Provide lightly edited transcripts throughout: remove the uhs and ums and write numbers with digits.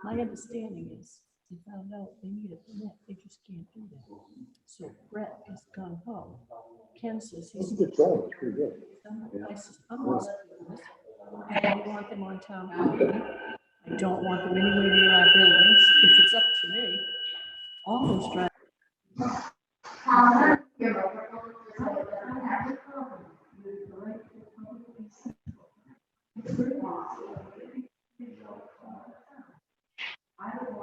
My understanding is they found out they need a permit, they just can't do that. So Brett is gone home. Ken says he's. It's going, it's pretty good. I said, I'm not doing this. I don't want them on town property. I don't want them anywhere near our buildings. If it's up to me, all those drive.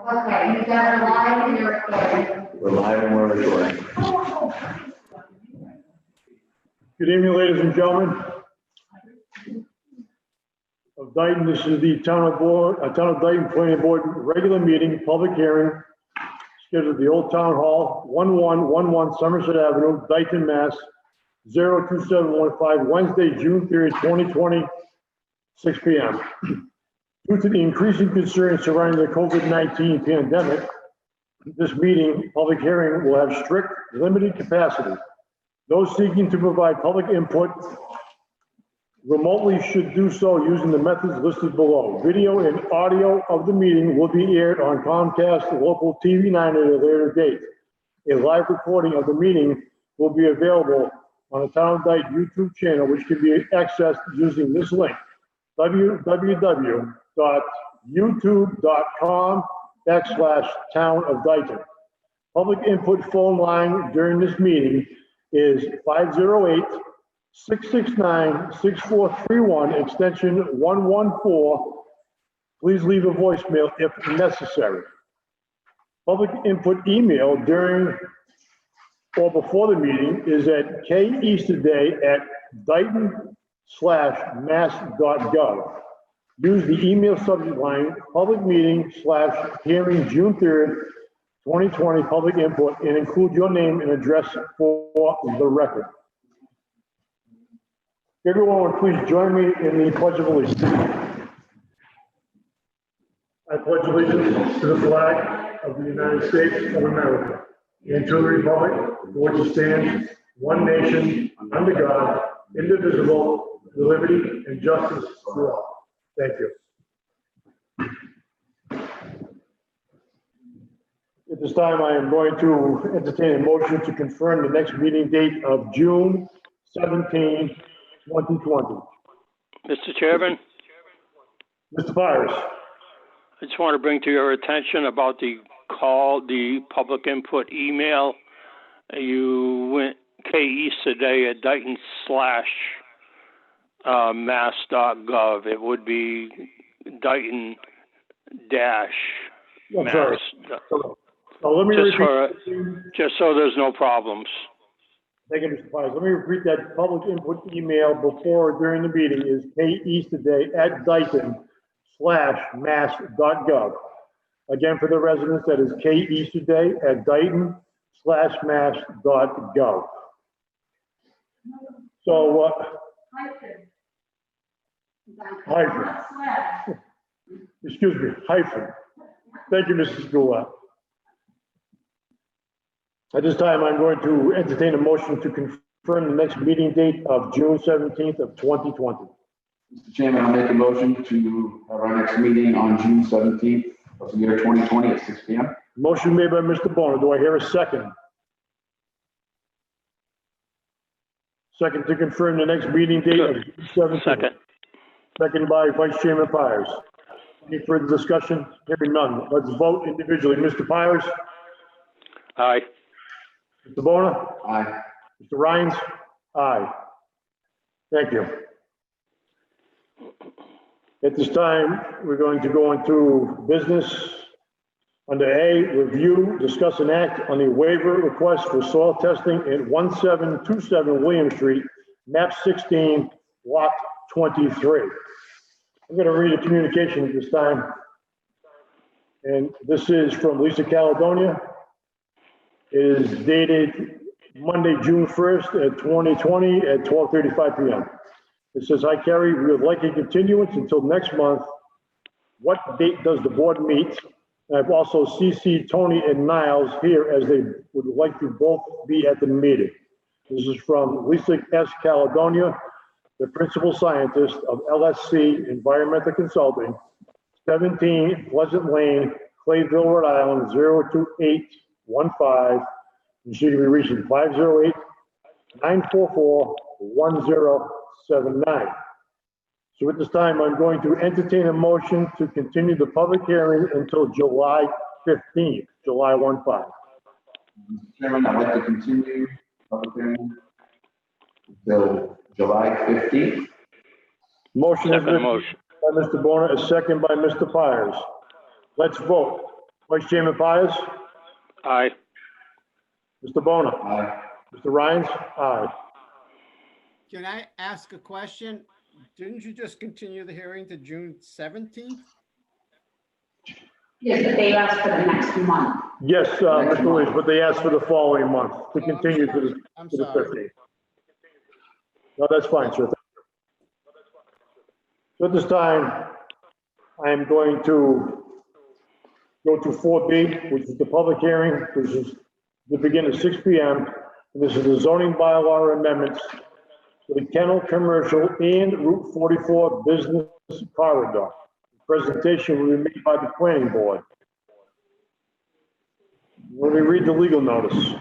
Okay, you got it live and you're recording. We're live and we're recording. Good evening, ladies and gentlemen of Dayton. This is the Town of Dayton Planning Board regular meeting, public hearing, scheduled at the Old Town Hall, 1111 Somerset Avenue, Dayton, Mass. 02715, Wednesday, June 30th, 2020, 6 p.m. Due to the increasing concerns surrounding the COVID-19 pandemic, this meeting, public hearing, will have strict, limited capacity. Those seeking to provide public input remotely should do so using the methods listed below. Video and audio of the meeting will be aired on Comcast Local TV 9 at a later date. A live recording of the meeting will be available on the Town of Dayton YouTube channel, which can be accessed using this link, www.youtube.com/Town of Dayton. Public input phone line during this meeting is 508-669-6431, extension 114. Please leave a voicemail if necessary. Public input email during or before the meeting is at keasterday@dayton/mass.gov. Use the email subject line, public meeting/hearing June 3rd, 2020, public input, and include your name and address for the record. Everyone, please join me in the Pledge of Allegiance. I pledge allegiance to the flag of the United States of America and to the republic for which it stands, one nation, under God, indivisible, with liberty and justice for all. Thank you. At this time, I am going to entertain a motion to confirm the next meeting date of June 17, 2020. Mr. Chairman, Mr. Byers. I just want to bring to your attention about the public input email. You went keasterday@Dayton/mass.gov. It would be Dayton dash I'm mass. sorry. So let me repeat. Just so there's no problems. Thank you, Mr. Byers. Let me repeat that public input email before or during the meeting is keasterday@Dayton/mass.gov. Again, for the residents, that is keasterday@Dayton/mass.gov. So, hyphen. Excuse me, hyphen. Thank you, Mrs. Goulart. At this time, I'm going to entertain a motion to confirm the next meeting date of June 17th of 2020. Mr. Chairman, I'll make a motion to have our next meeting on June 17th of the year 2020 at 6 p.m. Motion made by Mr. Boner. Do I hear a second? Second to confirm the next meeting date of June 17th. Second. Second by Vice Chairman Byers. Any further discussion? Hearing none. Let's vote individually. Mr. Byers? Aye. Mr. Boner? Aye. Mr. Rhines? Aye. Thank you. At this time, we're going to go into business. Under A, review, discuss and act on the waiver request for soil testing at 1727 William Street, map 16, lot 23. I'm going to read a communication at this time. And this is from Lisa Caledonia. It is dated Monday, June 1st at 2020 at 12:35 p.m. It says, "Hi, Carrie, we would like a continuance until next month. What date does the board meet?" And I've also CC'd Tony and Niles here as they would like to both be at the meeting. This is from Lisa S. Caledonia, the principal scientist of LSC Environmental Consulting. 17 Pleasant Lane, Clayville, Rhode Island, 02815. And she can be reached at 508-944-1079. So at this time, I'm going to entertain a motion to continue the public hearing until July 15th, July 15. Mr. Chairman, I'd like to continue public hearing until July 15th. Motion is Second made motion. by Mr. Bona, a second by Mr. Pires. Let's vote. Vice Chairman Pires? Aye. Mr. Bona? Aye. Mr. Rhines? Aye. Can I ask a question? Didn't you just continue the hearing to June 17th? Yes, but they asked for the next month. Yes, Mr. Williams, but they asked for the following month to I'm continue to sorry. the I'm to the sorry. 15th. No, that's fine, sir. So at this time, I am going to go to 4B, which is the public hearing, which is to begin at 6 p.m. And this is the zoning bylaw amendments for the Kennel Commercial and Route 44 Business Corridor. The presentation will be made by the planning board. Let me read the legal notice.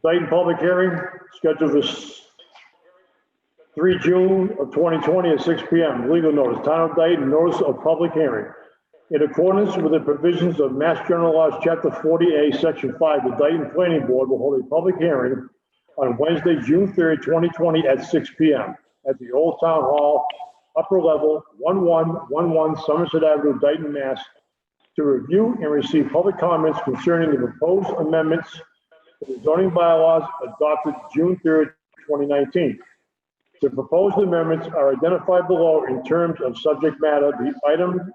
Dayton public hearing scheduled for 3 June of 2020 at 6 p.m. Legal notice, Town of Dayton, notice of public hearing. In accordance with the provisions of Mass General Laws, Chapter 40A, Section 5, the Dayton Planning Board will hold a public hearing on Wednesday, June 3rd, 2020 at 6 p.m. at the Old Town Hall, upper level, 1111 Somerset Avenue, Dayton, Mass, to review and receive public comments concerning the proposed amendments to the zoning bylaws adopted June 3rd, 2019. The proposed amendments are identified below in terms of subject matter. The item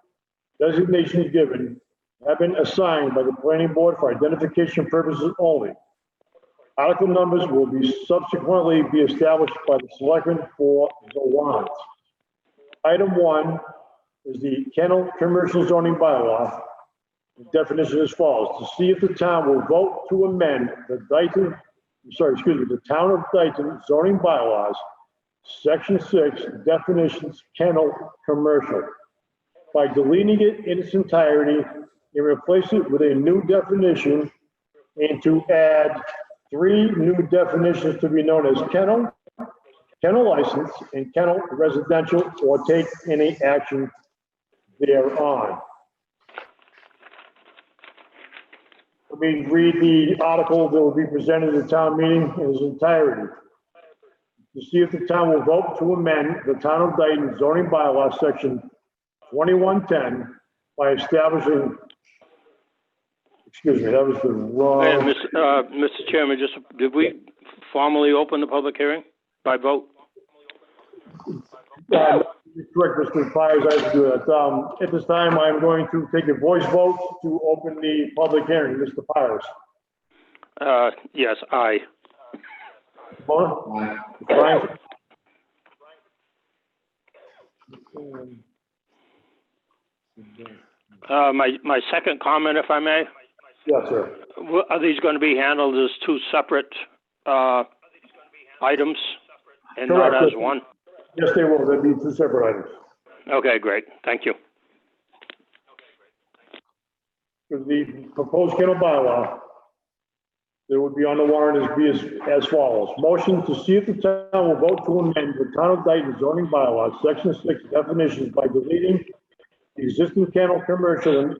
designations given have been assigned by the planning board for identification purposes only. Article numbers will be subsequently be established by the selectmen for the warrant. Item 1 is the Kennel Commercial Zoning Bylaw. The definition as follows: to see if the town will vote to amend the the Town of Dayton zoning bylaws, Section 6, definitions kennel commercial, by deleting it in its entirety and replace it with a new definition, and to add 3 new definitions to be known as kennel, kennel license, and kennel residential, or take any action thereon. Let me read the article that will be presented at the town meeting in its entirety. To see if the town will vote to amend the Town of Dayton zoning bylaw, Section 2110, by establishing, excuse me, that was the wrong. Mr. Chairman, did we formally open the public hearing by vote? Correct, Mr. Pires, I have to do that. At this time, I'm going to take a voice vote to open the public hearing. Mr. Pires. Yes, aye. Bona? Aye. Ryan? My second comment, if I may, Yes, sir. are these going to be handled as 2 separate items and not Correct. as one? Yes, they will. There'll be 2 separate items. Okay, great. Thank you. For the proposed kennel bylaw, there would be on the warrant as follows. Motion to see if the town will vote to amend the Town of Dayton zoning bylaws, Section 6, definitions, by deleting the existing kennel commercial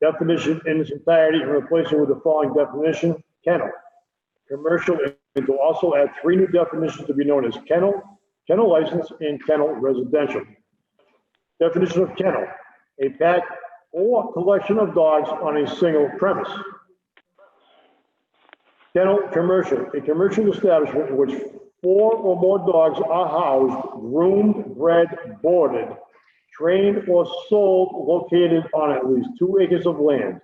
definition in its entirety and replacing it with the following definition: kennel commercial, and to also add 3 new definitions to be known as kennel, kennel license, and kennel residential. Definition of kennel: a pack or collection of dogs on a single premise. Kennel commercial: a commercial establishment in which 4 or more dogs are housed, groomed, bred, boarded, trained, or sold, located on at least 2 acres of land.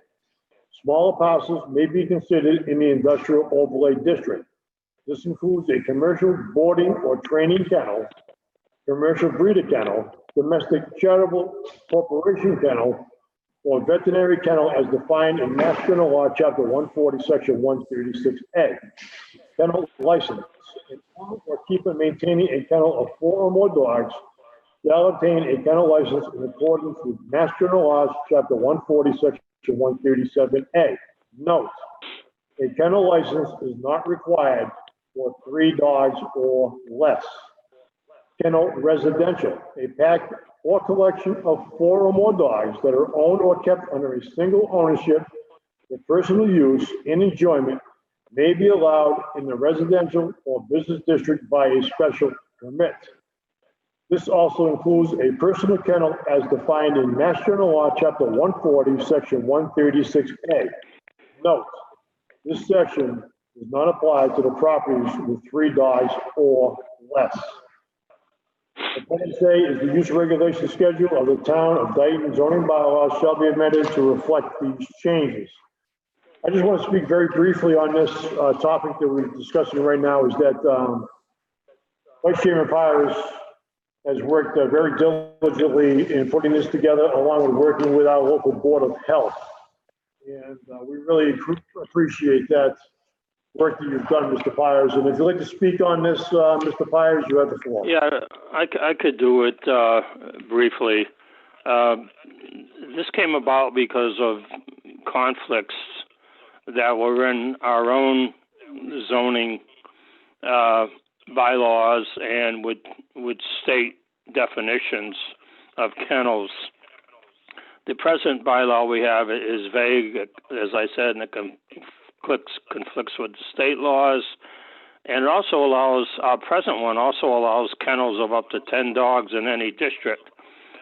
Smaller parcels may be considered in the industrial overlay district. This includes a commercial boarding or training kennel, commercial breeder kennel, domestic charitable corporation kennel, or veterinary kennel as defined in Mass General Law, Chapter 140, Section 136A. Kennel license: and own or keep and maintaining a kennel of 4 or more dogs shall obtain a kennel license in accordance with Mass General Laws, Chapter 140, Section 137A. Note, a kennel license is not required for 3 dogs or less. Kennel residential, a pack or collection of 4 or more dogs that are owned or kept under a single ownership for personal use and enjoyment may be allowed in the residential or business district by a special permit. This also includes a personal kennel as defined in Mass General Law, Chapter 140, Section 136A. Note, this section does not apply to the properties with 3 dogs or less. The plan say is the use regulation schedule of the town of Dayton zoning bylaws shall be amended to reflect these changes. I just want to speak very briefly on this topic that we're discussing right now, is that Vice Chairman Pires has worked very diligently in putting this together, along with working with our local Board of Health. And we really appreciate that work that you've done, Mr. Pires. And if you'd like to speak on this, Mr. Pires, you have the floor. Yeah, I could do it briefly. This came about because of conflicts that were in our own zoning bylaws and with state definitions of kennels. The present bylaw we have is vague, as I said, and it conflicts with the state laws. And it also allows, our present one also allows kennels of up to 10 dogs in any district.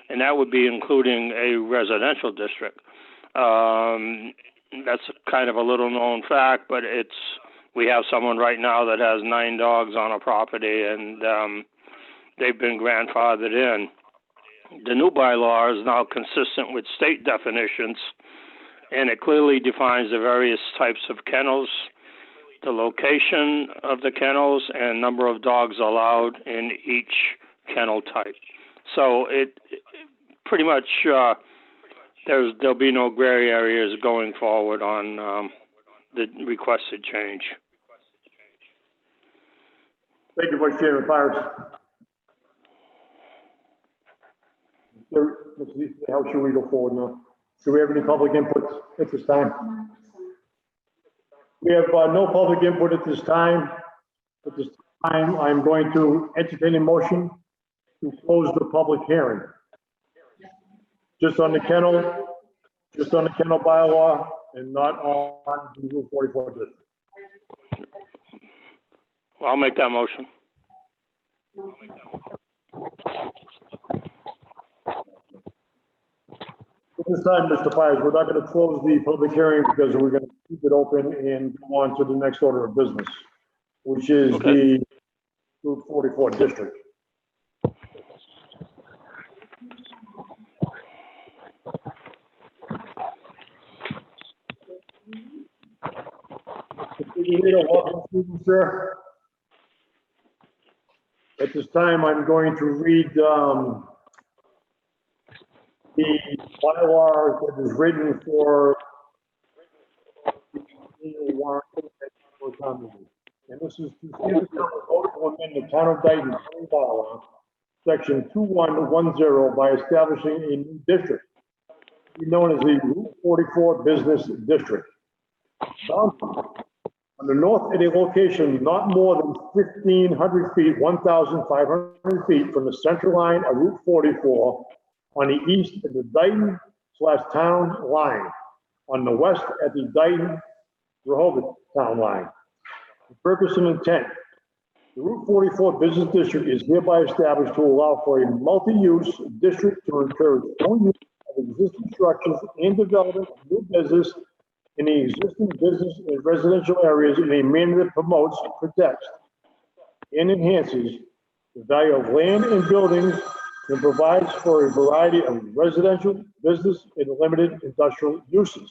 And that would be including a residential district. That's kind of a little known fact, but we have someone right now that has 9 dogs on a property, and they've been grandfathered in. The new bylaw is now consistent with state definitions, and it clearly defines the various types of kennels, the location of the kennels, and number of dogs allowed in each kennel type. So it pretty much, there'll be no gray areas going forward on the requested change. Thank you, Vice Chairman Pires. How should we go forward now? Do we have any public input at this time? We have no public input at this time. At this time, I'm going to entertain a motion to close the public hearing. Just on the kennel bylaw, and not on the Rule 44 district. Well, I'll make that motion. At this time, Mr. Pires, we're not going to close the public hearing because we're going to keep it open and go on to the next order of business, which is the Route 44 district. Welcome, sir. At this time, I'm going to read the bylaw that is written for the warrant. And this is to see the vote to amend the town of Dayton zoning bylaw, section 2110, by establishing a new district, known as the Route 44 Business District. On the north at a location not more than 1,500 feet, 1,500 feet from the center line of Route 44, on the east at the Dayton/town line, on the west at the Dayton-Rehoboth town line. The purpose and intent: the Route 44 Business District is hereby established to allow for a multi-use district to encourage own use of existing structures and development of new business in the existing business and residential areas in a manner that promotes, protects, and enhances the value of land and buildings, and provides for a variety of residential, business, and limited industrial uses.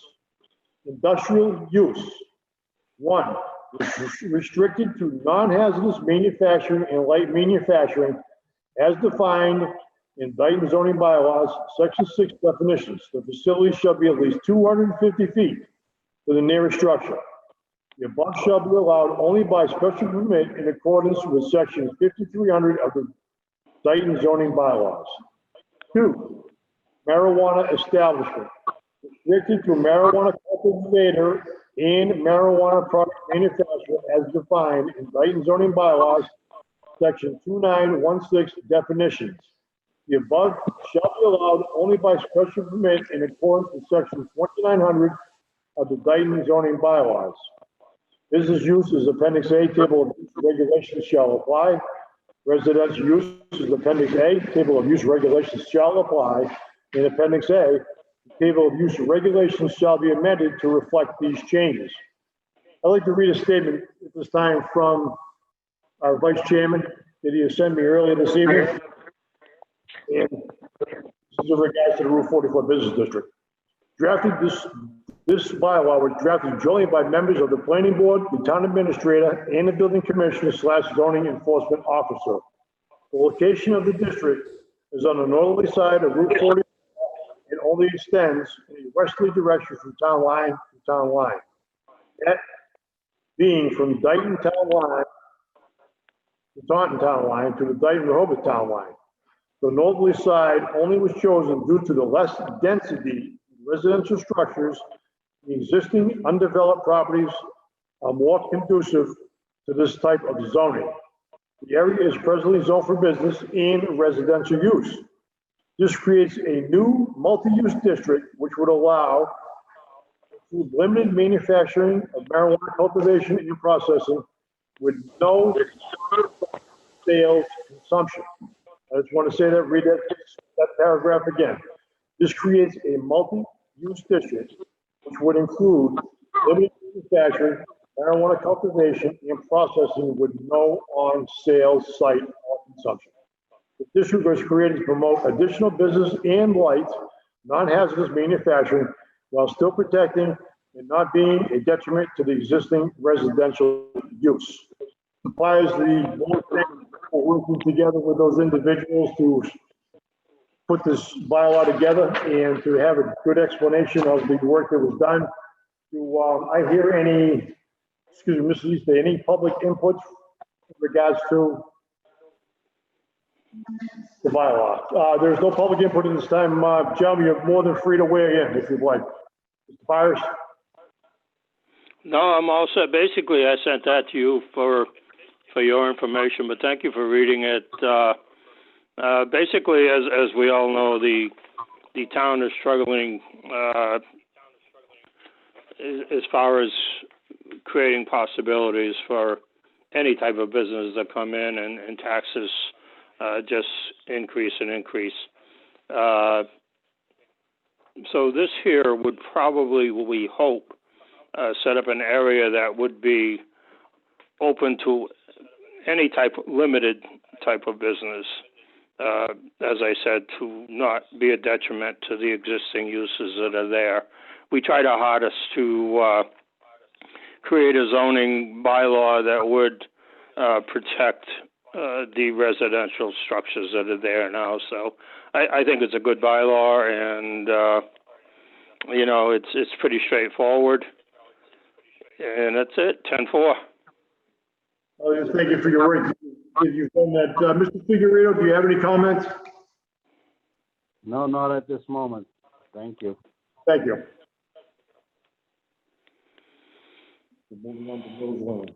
Industrial use: 1, is restricted to non-hazardous manufacturing and light manufacturing as defined in Dayton zoning bylaws, section 6 definitions. The facility shall be at least 250 feet to the nearest structure. The above shall be allowed only by special permit in accordance with section 5300 of the Dayton zoning bylaws. 2, marijuana establishment. Restricted to marijuana cultivator and marijuana product manufacturer as defined in Dayton zoning bylaws, section 2916 definitions. The above shall be allowed only by special permit in accordance with section 2900 of the Dayton zoning bylaws. Business use is appendix A, table of use regulations shall apply. Residential use is appendix A, table of use regulations shall apply. In appendix A, the table of use regulations shall be amended to reflect these changes. I'd like to read a statement at this time from our vice chairman that he has sent me earlier this evening. And this is in regards to the Route 44 Business District. This bylaw was drafted jointly by members of the planning board, the town administrator, and the building commissioner / zoning enforcement officer. The location of the district is on the northerly side of Route 40 and only extends in a westerly direction from town line to town line. That being from Dayton town line, the Taunton town line to the Dayton Rehoboth town line. The northerly side only was chosen due to the less density in residential structures. The existing undeveloped properties are more conducive to this type of zoning. The area is presently zoned for business and residential use. This creates a new multi-use district which would allow limited manufacturing of marijuana cultivation and processing with no sales consumption. I just want to say that, read that paragraph again. This creates a multi-use district which would include limited manufacturing, marijuana cultivation, and processing with no on-sale site or consumption. The district was created to promote additional business and light, non-hazardous manufacturing while still protecting and not being a detriment to the existing residential use. Applies the board working together with those individuals to put this bylaw together and to have a good explanation of the work that was done. Do I hear any, excuse me, Mrs. Easter, any public input in regards to the bylaw? There's no public input at this time. John, you're more than free to weigh in if you'd like. Mr. Byers? No, I'm all set. Basically, I sent that to you for your information, but thank you for reading it. Basically, as we all know, the town is struggling as far as creating possibilities for any type of business that come in, and taxes just increase and increase. So this here would probably, we hope, set up an area that would be open to any type, limited type of business. As I said, to not be a detriment to the existing uses that are there. We tried our hardest to create a zoning bylaw that would protect the residential structures that are there now. So I think it's a good bylaw, and you know, it's pretty straightforward. And that's it. 10-4. Oh, thank you for your work. You've done that. Mr. Figueredo, do you have any comments? No, not at this moment. Thank you. Thank you. Moving on to Bill's one.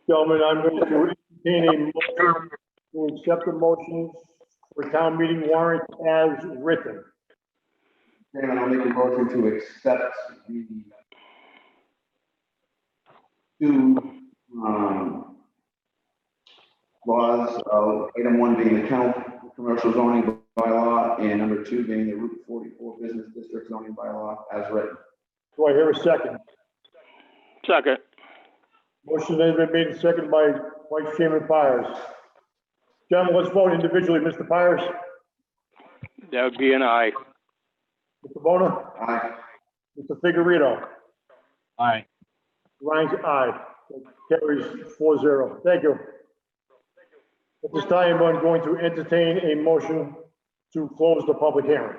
Gentlemen, I'm going to entertain a motion to accept the motions for town meeting warrant as written. Chairman, I'll make a motion to accept the two laws of item 1 being the Kennel commercial zoning bylaw, and number 2 being the Route 44 business district zoning bylaw as written. Do I hear a second? Second. Motion has been made and seconded by Vice Chairman Byers. Gentlemen, let's vote individually. Mr. Byers? That would be an aye. Mr. Bona, Aye. Mr. Figurito. Aye. Ryan's aye. That carries 4-0. Thank you. At this time, I'm going to entertain a motion to close the public hearing.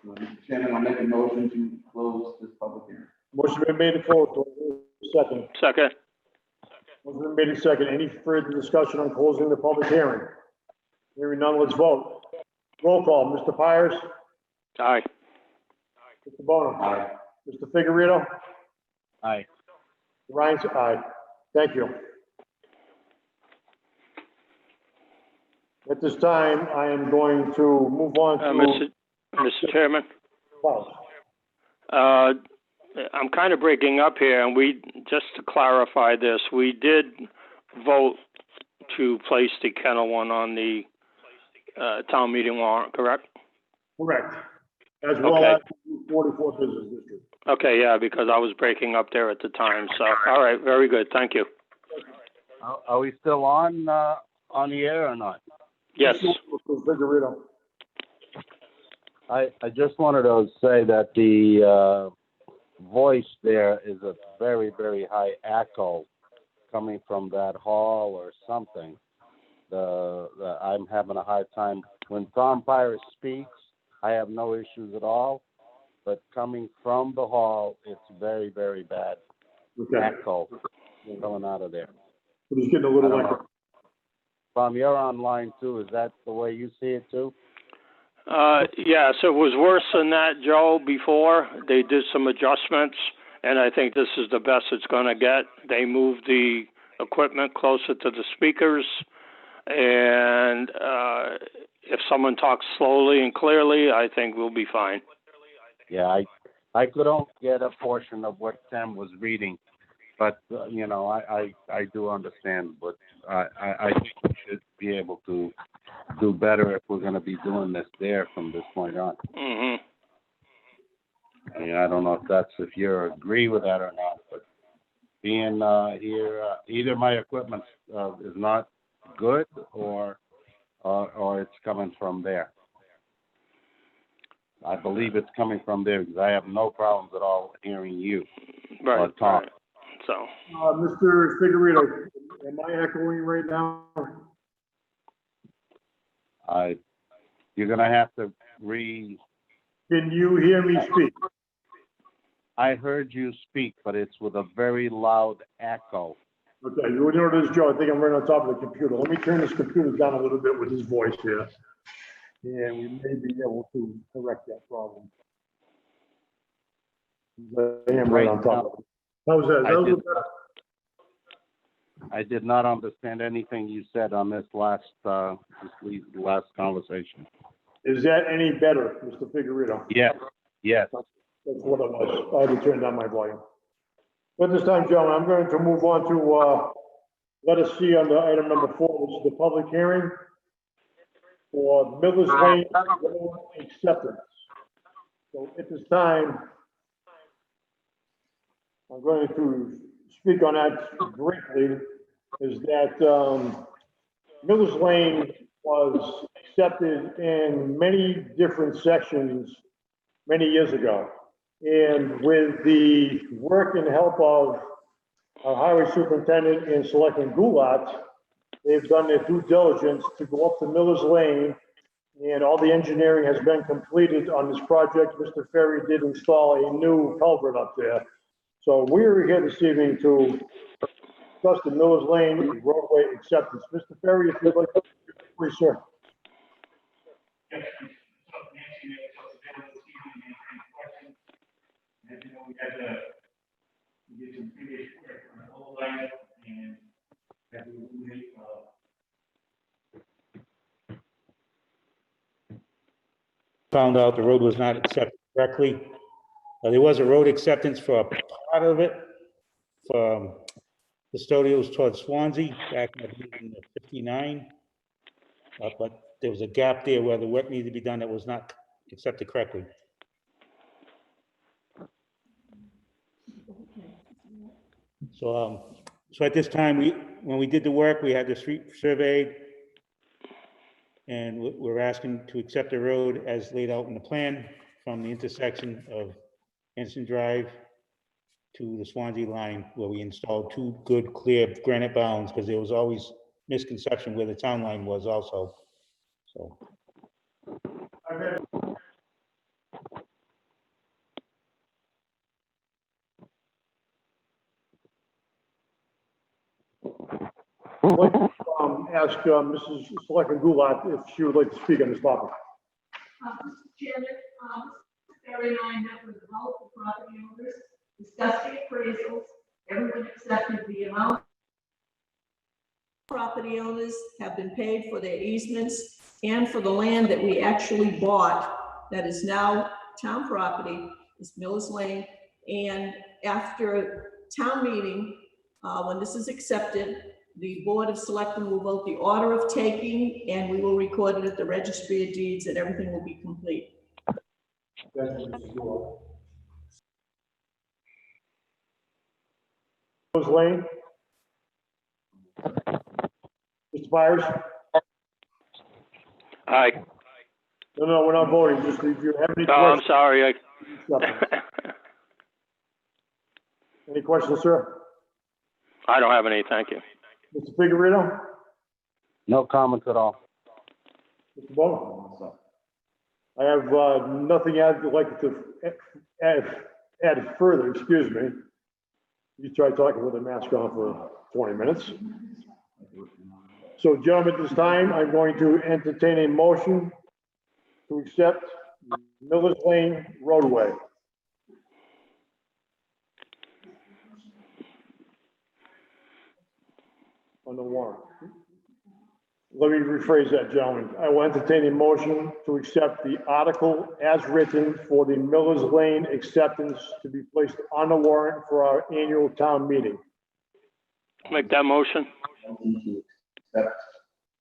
Mr. Chairman, I'll make a motion to close this public hearing. Motion been made to close. Do I hear a second. Second. Motion been made and second. Any further discussion on closing the public hearing? Hearing none, let's vote. Roll call. Mr. Pires. Aye. Mr. Bona. Aye. Mr. Figurito. Aye. Ryan's aye. Thank you. At this time, I am going to move on to. Mr. Chairman, Well, I'm kind of breaking up here, and just to clarify this, we did vote to place the kennel one on the town meeting warrant, correct? correct. As well Okay. as 44 business district. Okay, yeah, because I was breaking up there at the time, so, all right, very good, thank you. Are we still on the air or not? Yes, Mr. Figurito. I just wanted to say that the voice there is a very, very high echo coming from that hall or something. I'm having a hard time. When Tom Pires speaks, I have no issues at all, but coming from the hall, it's very, very bad Okay. echo coming out of there. But he's getting a little I don't like. know. Tom, you're online too. Is that the way you see it too? yes, it was worse than that, Joe, before. They did some adjustments, and I think this is the best it's gonna get. They moved the equipment closer to the speakers, and if someone talks slowly and clearly, I think we'll be fine. Yeah, I couldn't get a portion of what Tim was reading, but you know, I do understand. But I think we should be able to do better if we're going to be doing this there from this point on. Mm-hmm. I mean, I don't know if you agree with that or not, but being here, either my equipment is not good or it's coming from there. I believe it's coming from there because I have no problems at all hearing you or Tom. Right. So, Mr. Figurito, am I echoing right now? You're going to have to Can you hear me speak? I heard you speak, but it's with a very loud echo. Okay, you know this, Joe, I think I'm right on top of the computer. Let me turn this computer down a little bit with his voice here. And we may be able to correct that problem. I am right on top of it. How's that? Is that a little better? I did not understand anything you said on this last conversation. Is that any better, Mr. Figurito? Yes. That's what it was. I had to turn down my volume. But this time, gentlemen, I'm going to move on to, let us see under item number 4, which is the public hearing for Miller's Lane Road acceptance. So at this time, I'm going to speak on that briefly, is that Miller's Lane was accepted in many different sections many years ago. And with the work and help of our highway superintendent and Selectman Goulart, they've done their due diligence to go up to Miller's Lane, and all the engineering has been completed on this project. Mr. Ferry did install a new culvert up there. So we're here this evening to discuss the Miller's Lane roadway acceptance. Mr. Ferry, if you'd like to, please, sir. As you know, we did some previous work on the whole line and that we eliminate, found out the road was not accepted correctly. There was a road acceptance for a part of it from custodials towards Swansea back in 59. But there was a gap there where the work needed to be done that was not accepted correctly. So at this time, when we did the work, we had the street surveyed, and we're asking to accept the road as laid out in the plan from the intersection of Ensign Drive to the Swansea line, where we installed two good, clear granite bounds, because there was always misconception where the town line was also. So, I'd like to ask Mrs. Selectman Goulart if she would like to speak on this topic. Mr. Chairman, Barry and I met with multiple property owners, discussed the appraisals, everyone accepted the amount. Property owners have been paid for their easements and for the land that we actually bought that is now town property, is Miller's Lane. And after town meeting, when this is accepted, the Board of Selectmen will vote the order of taking, and we will record it at the Registry of Deeds, and everything will be complete. Miller's Lane. Mr. Byers? Aye. No, we're not voting, just if you have any Oh, I'm questions. sorry. Any questions, sir? I don't have any, thank you. Mr. Figurito? No comments at all. Mr. Bono? I have nothing I'd like to add further, excuse me. You try talking with a mask on for 20 minutes. So gentlemen, at this time, I'm going to entertain a motion to accept Miller's Lane roadway. On the warrant. Let me rephrase that, gentlemen. I will entertain a motion to accept the article as written for the Miller's Lane acceptance to be placed on the warrant for our annual town meeting. Make that motion. To accept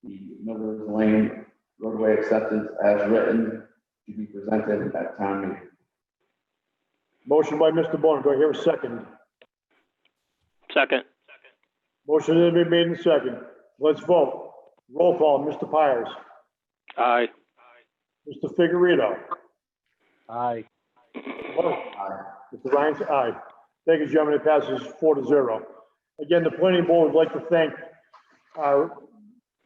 the Miller's Lane roadway acceptance as written to be presented at town meeting. Motion by Mr. Bono. Do I hear a second? Second. Motion has been made in second. Let's vote. Roll call, Mr. Byers. Aye. Mr. Figurito. Aye. Mr. Ryan's aye. Thank you, gentlemen. It passes 4-0. Again, the planning board would like to thank our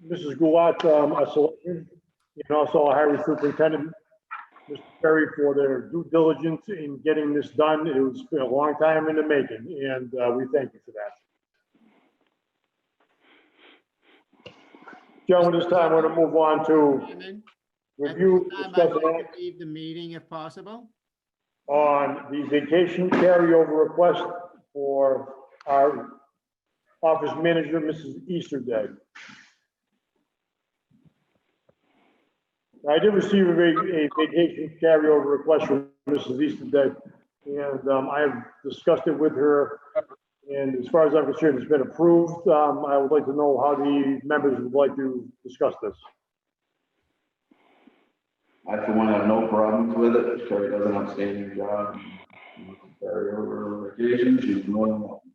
Mrs. Goulart, our selectman, and also our highway superintendent, Mr. Perry, for their due diligence in getting this done. It was been a long time in the making, and we thank you for that. Gentlemen, this time we're going to move on to Chairman, review, at this time, discuss, I'd and like act to leave the meeting if possible. on the vacation carryover request for our office manager, Mrs. Easterday. I did receive a vacation carryover request from Mrs. Easterday, and I have discussed it with her. And as far as I'm concerned, it's been approved. I would like to know how the members would like to discuss this. I, for one, have no problems with it. Terry does an outstanding job. Carry over vacation, she's more than welcome.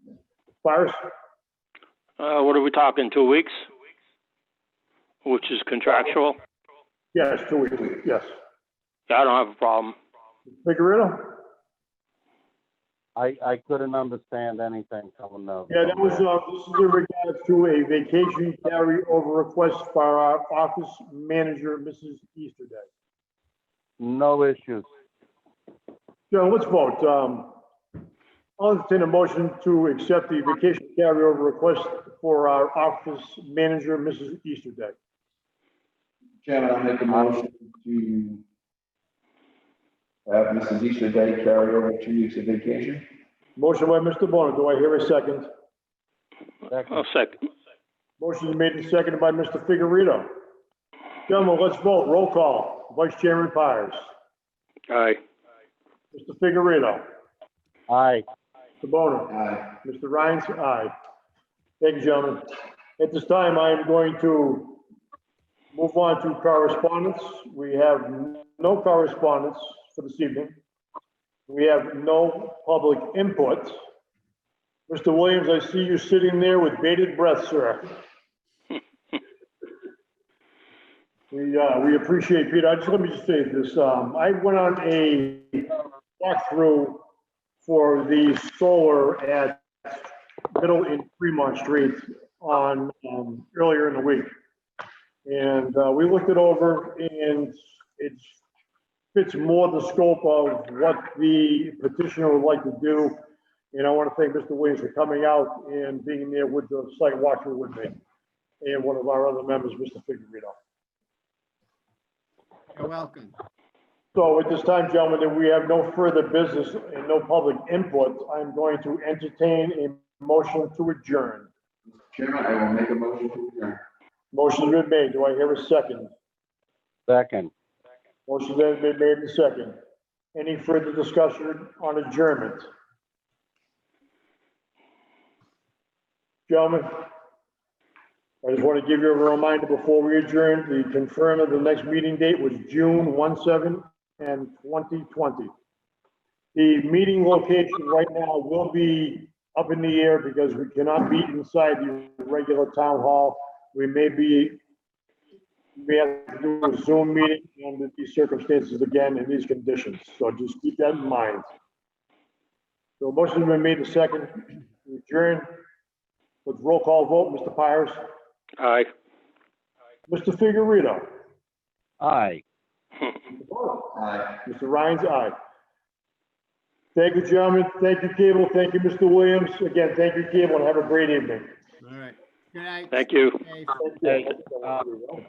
Byers? What are we talking, 2 weeks? Which is contractual? Yes, 2 weeks, yes. Yeah, I don't have a problem. Figurito? I couldn't understand anything coming up. Yeah, that was, this is in regards to a vacation carryover request for our office manager, Mrs. Easterday. No issues. Joe, let's vote. I'll entertain a motion to accept the vacation carryover request for our office manager, Mrs. Easterday. Chairman, I'll make a motion to have Mrs. Easterday carry over 2 weeks of vacation. Motion by Mr. Bono. Do I hear a second? I'll second. Motion is made and seconded by Mr. Figurito. Gentlemen, let's vote. Roll call. Vice Chairman Byers. Aye. Mr. Figurito. Aye. Mr. Bono. Aye. Mr. Ryan's aye. Thank you, gentlemen. At this time, I am going to move on to correspondence. We have no correspondence for this evening. We have no public input. Mr. Williams, I see you sitting there with bated breath, sir. We appreciate, Peter. Let me just say this, I went on a walkthrough for the solar at Middle and Fremont Street on, earlier in the week. And, we looked it over and it fits more the scope of what the petitioner would like to do. And I want to thank Mr. Williams for coming out and being there with the site walkthrough with me. And one of our other members, Mr. Figueredo. You're welcome. So at this time, gentlemen, that we have no further business and no public input, I'm going to entertain a motion to adjourn. Chairman, I will make a motion to adjourn. Motion's been made. Do I hear a second? Second. Motion's been made and second. Any further discussion on adjournment? Gentlemen, I just want to give you a reminder before we adjourn, the confirm of the next meeting date was June 17 and 2020. The meeting location right now will be up in the air because we cannot meet inside the regular town hall. We may have to do a Zoom meeting under these circumstances again in these conditions. So just keep that in mind. So motion's been made to second, to adjourn. With roll call vote, Mr. Pires, Aye. Mr. Figueredo, Aye. Aye. Mr. Ryan's aye. Thank you, gentlemen. Thank you, Cable. Thank you, Mr. Williams. Again, thank you, Cable, and have a great evening. All right. Good night. Thank you. Dave. Thank you.